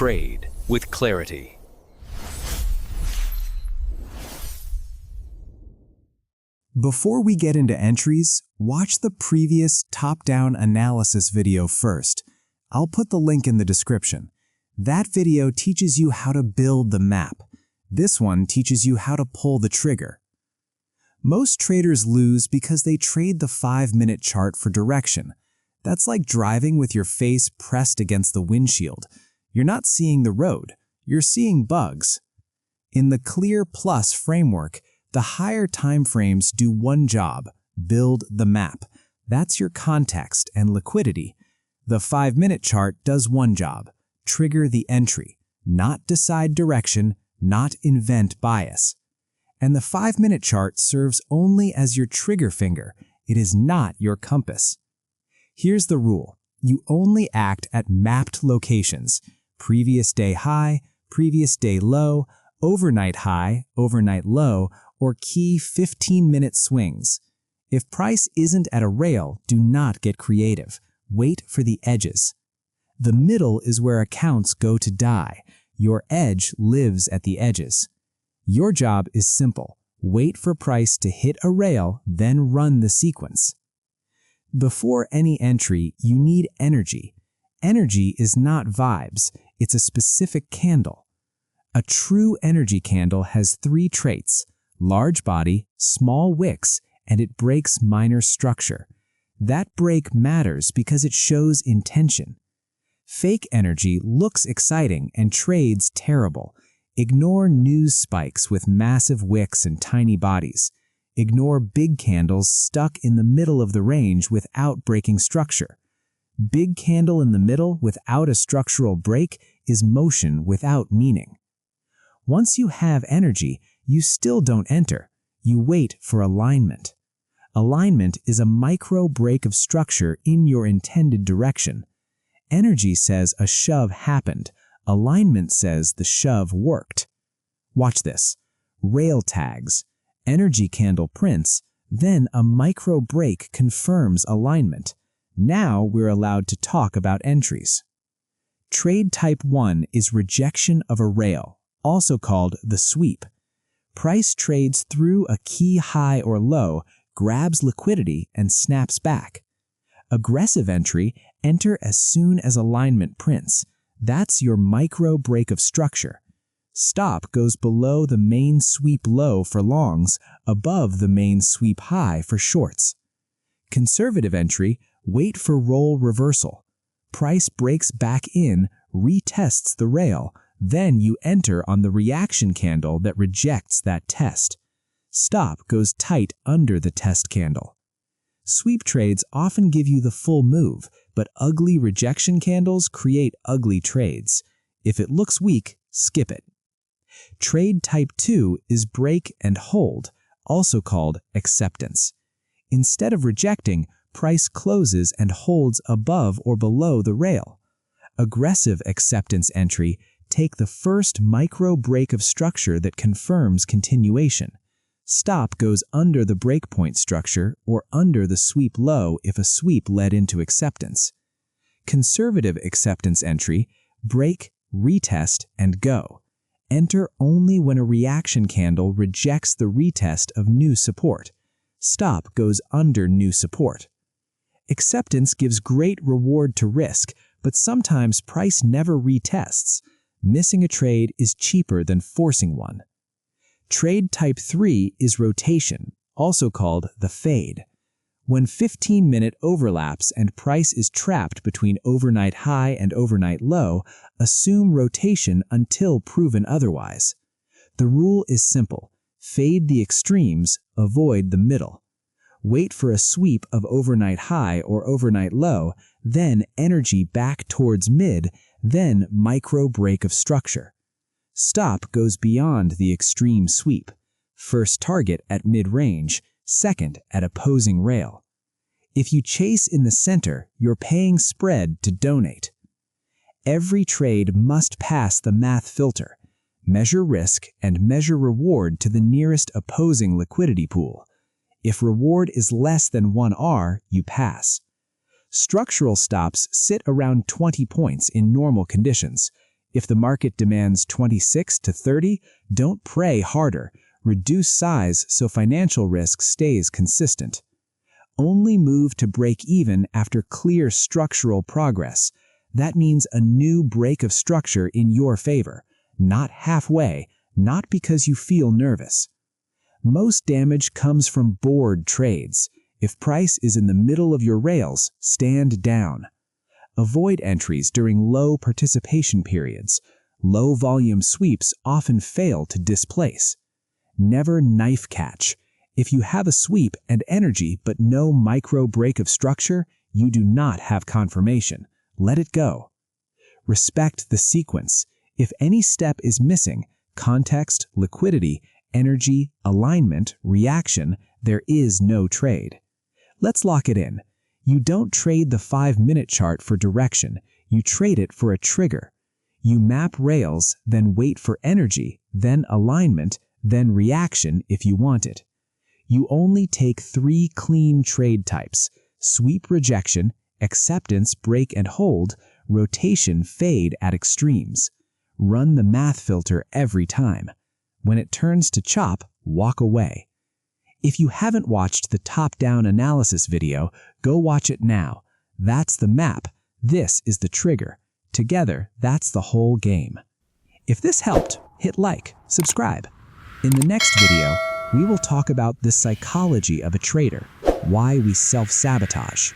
Trade with clarity. Before we get into entries, watch the previous top-down analysis video first. I'll put the link in the description. That video teaches you how to build the map. This one teaches you how to pull the trigger. Most traders lose because they trade the 5-minute chart for direction. That's like driving with your face pressed against the windshield. You're not seeing the road, you're seeing bugs. In the CLEAR Plus framework, the higher time frames do one job: build the map. That's your context and liquidity. The 5-minute chart does one job: trigger the entry, not decide direction, not invent bias. And the 5-minute chart serves only as your trigger finger. It is not your compass. Here's the rule: you only act at mapped locations: previous day high, previous day low, overnight high, overnight low, or key 15-minute swings. If price isn't at a rail, do not get creative. Wait for the edges. The middle is where accounts go to die. Your edge lives at the edges. Your job is simple: wait for price to hit a rail, then run the sequence. Before any entry, you need energy. Energy is not vibes, it's a specific candle. A true energy candle has 3 traits: large body, small wicks, and it breaks minor structure. That break matters because it shows intention. Fake energy looks exciting and trades terrible. Ignore news spikes with massive wicks and tiny bodies. Ignore big candles stuck in the middle of the range without breaking structure. Big candle in the middle without a structural break is motion without meaning. Once you have energy, you still don't enter. You wait for alignment. Alignment is a micro break of structure in your intended direction. Energy says a shove happened. Alignment says the shove worked. Watch this. Rail tags. Energy candle prints. Then a micro break confirms alignment. Now we're allowed to talk about entries. Trade type 1 is rejection of a rail, also called the sweep. Price trades through a key high or low, grabs liquidity, and snaps back. Aggressive entry: enter as soon as alignment prints. That's your micro break of structure. Stop goes below the main sweep low for longs, above the main sweep high for shorts. Conservative entry: wait for roll reversal. Price breaks back in, retests the rail, then you enter on the reaction candle that rejects that test. Stop goes tight under the test candle. Sweep trades often give you the full move, but ugly rejection candles create ugly trades. If it looks weak, skip it. Trade type 2 is break and hold, also called acceptance. Instead of rejecting, price closes and holds above or below the rail. Aggressive acceptance entry: take the first micro break of structure that confirms continuation. Stop goes under the breakpoint structure or under the sweep low if a sweep led into acceptance. Conservative acceptance entry: break, retest, and go. Enter only when a reaction candle rejects the retest of new support. Stop goes under new support. Acceptance gives great reward to risk, but sometimes price never retests. Missing a trade is cheaper than forcing one. Trade type 3 is rotation, also called the fade. When 15-minute overlaps and price is trapped between overnight high and overnight low, assume rotation until proven otherwise. The rule is simple: fade the extremes, avoid the middle. Wait for a sweep of overnight high or overnight low, then energy back towards mid, then micro break of structure. Stop goes beyond the extreme sweep. First target at mid-range, second at opposing rail. If you chase in the center, you're paying spread to donate. Every trade must pass the math filter. Measure risk and measure reward to the nearest opposing liquidity pool. If reward is less than 1R, you pass. Structural stops sit around 20 points in normal conditions. If the market demands 26 to 30, don't pray harder. Reduce size so financial risk stays consistent. Only move to break even after clear structural progress. That means a new break of structure in your favor, not halfway, not because you feel nervous. Most damage comes from bored trades. If price is in the middle of your rails, stand down. Avoid entries during low participation periods. Low volume sweeps often fail to displace. Never knife catch. If you have a sweep and energy but no micro break of structure, you do not have confirmation. Let it go. Respect the sequence. If any step is missing, context, liquidity, energy, alignment, reaction, there is no trade. Let's lock it in. You don't trade the 5-minute chart for direction. You trade it for a trigger. You map rails, then wait for energy, then alignment, then reaction if you want it. You only take 3 clean trade types: sweep rejection, acceptance break and hold, rotation fade at extremes. Run the math filter every time. When it turns to chop, walk away. If you haven't watched the top-down analysis video, go watch it now. That's the map. This is the trigger. Together, that's the whole game. If this helped, hit like, subscribe. In the next video, we will talk about the psychology of a trader, why we self-sabotage.